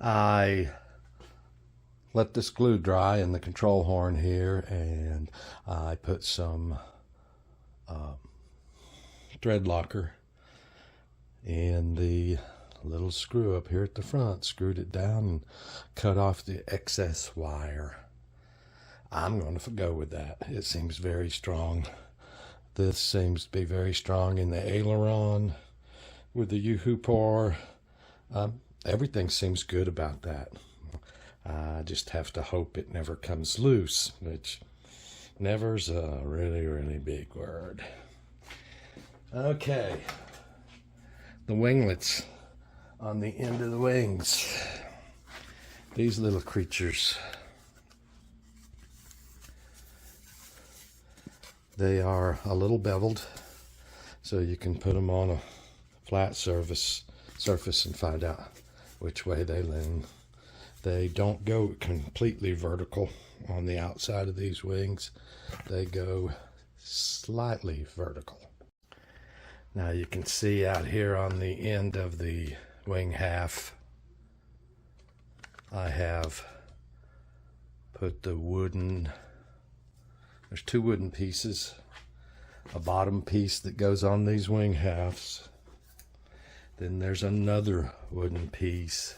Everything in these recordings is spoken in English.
I let this glue dry in the control horn here, and I put some thread locker in the little screw up here at the front, screwed it down and cut off the excess wire. I'm going to go with that. It seems very strong. This seems to be very strong in the aileron with the U-hoop. Everything seems good about that. I just have to hope it never comes loose, which never's a really, really big word. Okay, the winglets on the end of the wings. These little creatures, they are a little beveled, so you can put them on a flat surface and find out which way they lean. They don't go completely vertical on the outside of these wings. They go slightly vertical. Now you can see out here on the end of the wing half, I have put the wooden, there's two wooden pieces, a bottom piece that goes on these wing halves. Then there's another wooden piece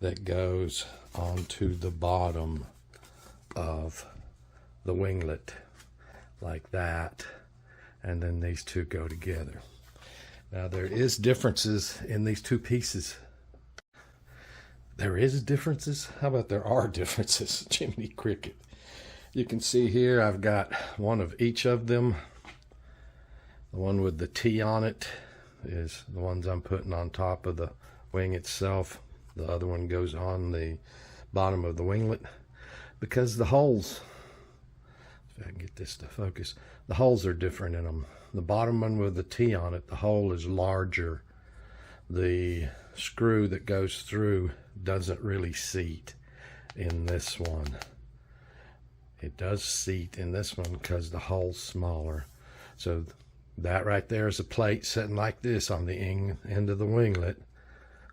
that goes onto the bottom of the winglet, like that. And then these two go together. Now there is differences in these two pieces. There is differences? How about there are differences? Jiminy Cricket. You can see here I've got one of each of them. The one with the T on it is the ones I'm putting on top of the wing itself. The other one goes on the bottom of the winglet, because the holes, if I can get this to focus, the holes are different in them. The bottom one with the T on it, the hole is larger. The screw that goes through doesn't really seat in this one. It does seat in this one because the hole's smaller. So that right there is a plate sitting like this on the end of the winglet,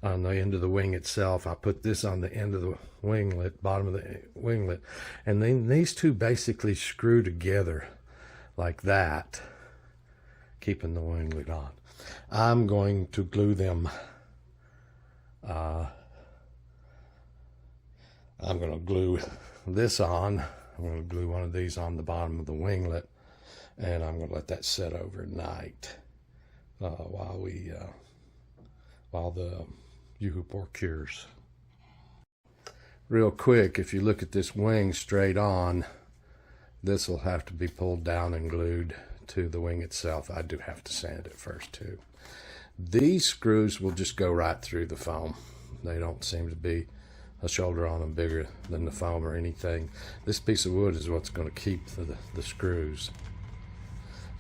on the end of the wing itself. I put this on the end of the winglet, bottom of the winglet, and then these two basically screw together like that, keeping the winglet on. I'm going to glue them. I'm going to glue this on. I'm going to glue one of these on the bottom of the winglet, and I'm going to let that set overnight while the U-hoop cures. Real quick, if you look at this wing straight on, this will have to be pulled down and glued to the wing itself. I do have to sand it first too. These screws will just go right through the foam. They don't seem to be a shoulder on them bigger than the foam or anything. This piece of wood is what's going to keep the screws.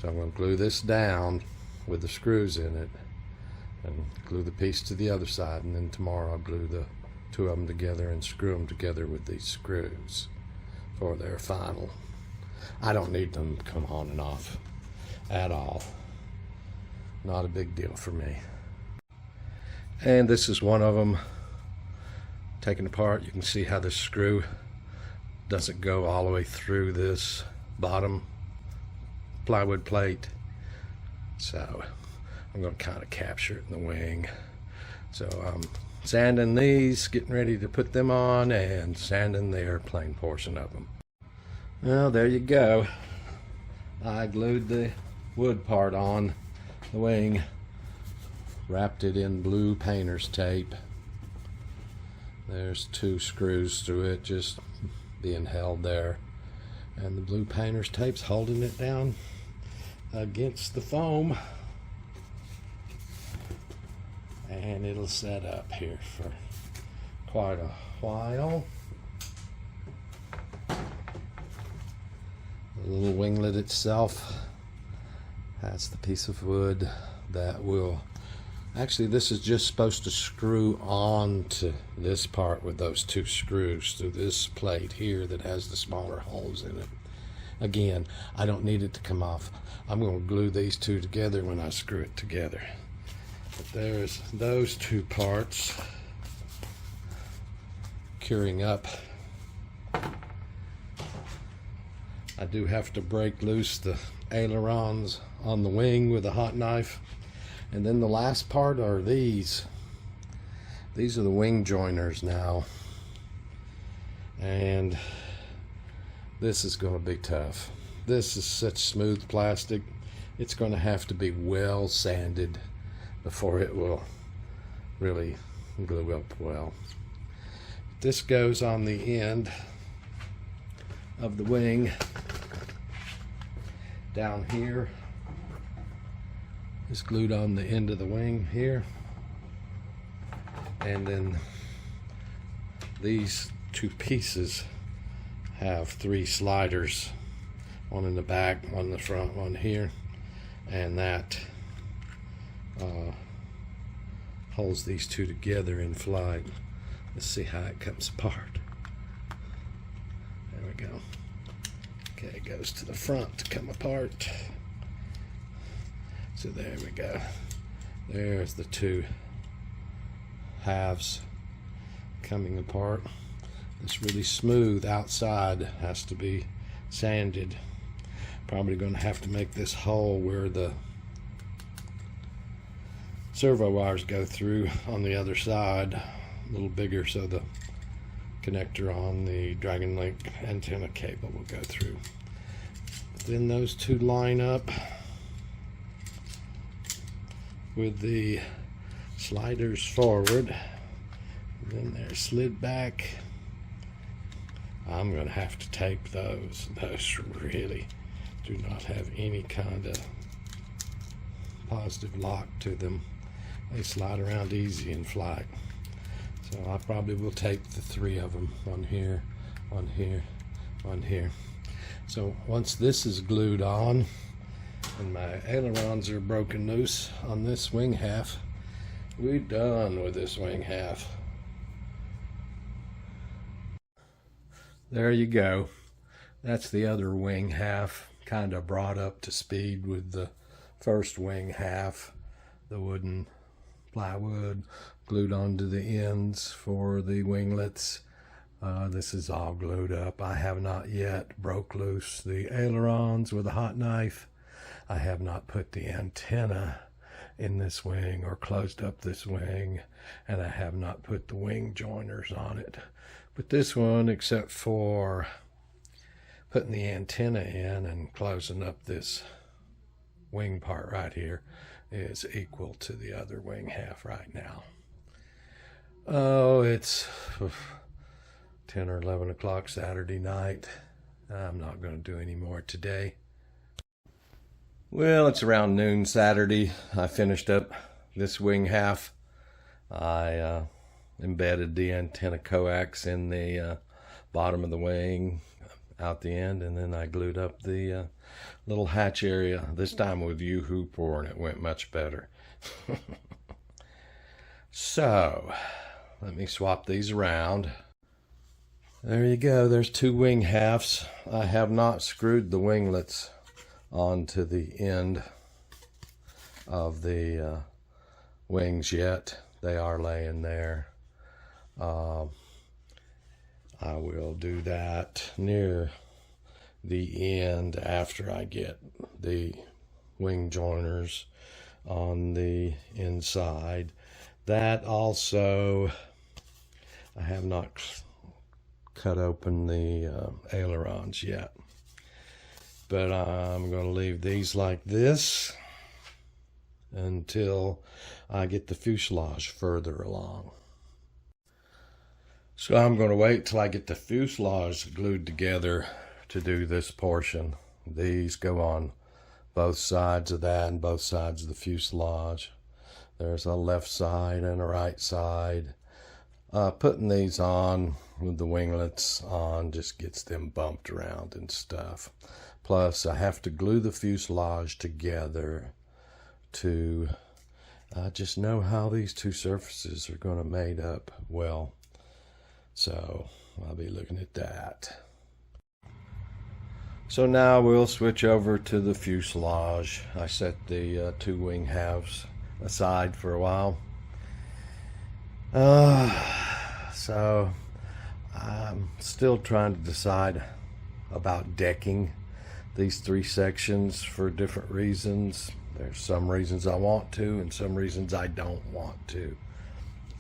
So I'm going to glue this down with the screws in it and glue the piece to the other side, and then tomorrow I'll glue the two of them together and screw them together with these screws for their final. I don't need them to come on and off at all. Not a big deal for me. And this is one of them. Taken apart, you can see how this screw doesn't go all the way through this bottom plywood plate. So I'm going to kind of capture it in the wing. So I'm sanding these, getting ready to put them on, and sanding the airplane portion of them. Well, there you go. I glued the wood part on the wing, wrapped it in blue painter's tape. There's two screws through it just being held there, and the blue painter's tape's holding it down against the foam, and it'll set up here for quite a while. The little winglet itself has the piece of wood that will, actually this is just supposed to screw on to this part with those two screws through this plate here that has the smaller holes in it. Again, I don't need it to come off. I'm going to glue these two together when I screw it together. But there's those two parts. curing up. I do have to break loose the ailerons on the wing with a hot knife. And then the last part are these. These are the wing joiners now. And this is going to be tough. This is such smooth plastic. It's going to have to be well sanded before it will really glue up well. This goes on the end of the wing down here. It's glued on the end of the wing here. And then these two pieces have 3 sliders, one in the back, one in the front, one here, and that holds these two together in flight. Let's see how it comes apart. There we go. Okay, it goes to the front to come apart. So there we go. There's the 2 halves coming apart. This really smooth outside has to be sanded. Probably going to have to make this hole where the servo wires go through on the other side a little bigger, so the connector on the Dragon Link antenna cable will go through. Then those 2 line up with the sliders forward. Then they're slid back. I'm going to have to tape those. Those really do not have any kind of positive lock to them. They slide around easy in flight. So I probably will tape the 3 of them. One here, one here, one here. So once this is glued on and my ailerons are broken loose on this wing half, we're done with this wing half. There you go. That's the other wing half, kind of brought up to speed with the first wing half. The wooden plywood glued onto the ends for the winglets. This is all glued up. I have not yet broke loose the ailerons with a hot knife. I have not put the antenna in this wing or closed up this wing, and I have not put the wing joiners on it. But this one, except for putting the antenna in and closing up this wing part right here, is equal to the other wing half right now. Oh, it's 10 or 11 o'clock Saturday night. I'm not going to do any more today. Well, it's around noon Saturday. I finished up this wing half. I embedded the antenna coax in the bottom of the wing out the end, and then I glued up the little hatch area, this time with U-hooper, and it went much better. So let me swap these around. There you go. There's 2 wing halves. I have not screwed the winglets onto the end of the wings yet. They are laying there. I will do that near the end after I get the wing joiners on the inside. That also, I have not cut open the ailerons yet, but I'm going to leave these like this until I get the fuselage further along. So I'm going to wait till I get the fuselage glued together to do this portion. These go on both sides of that and both sides of the fuselage. There's a left side and a right side. Putting these on with the winglets on just gets them bumped around and stuff. Plus, I have to glue the fuselage together to just know how these 2 surfaces are going to mate up well. So I'll be looking at that. So now we'll switch over to the fuselage. I set the 2 wing halves aside for a while. So still trying to decide about decking these 3 sections for different reasons. There's some reasons I want to and some reasons I don't want to.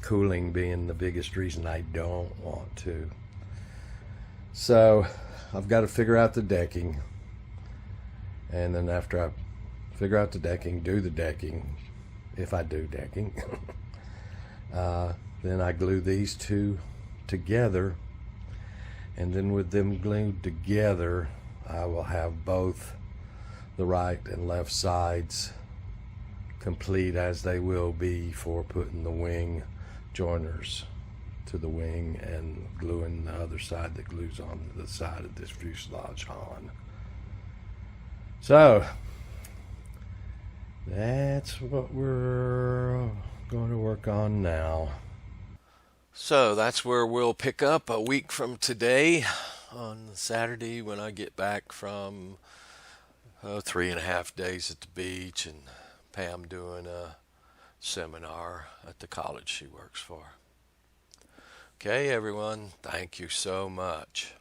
Cooling being the biggest reason I don't want to. So I've got to figure out the decking, and then after I figure out the decking, do the decking, if I do decking, then I glue these 2 together, and then with them glued together I will have both the right and left sides complete as they will be for putting the wing joiners to the wing and gluing the other side that glues on the side of this fuselage on. So that's what we're going to work on now. So that's where we'll pick up a week from today on Saturday when I get back from 3.5 days at the beach and Pam doing a seminar at the college she works for. Okay, everyone, thank you so much.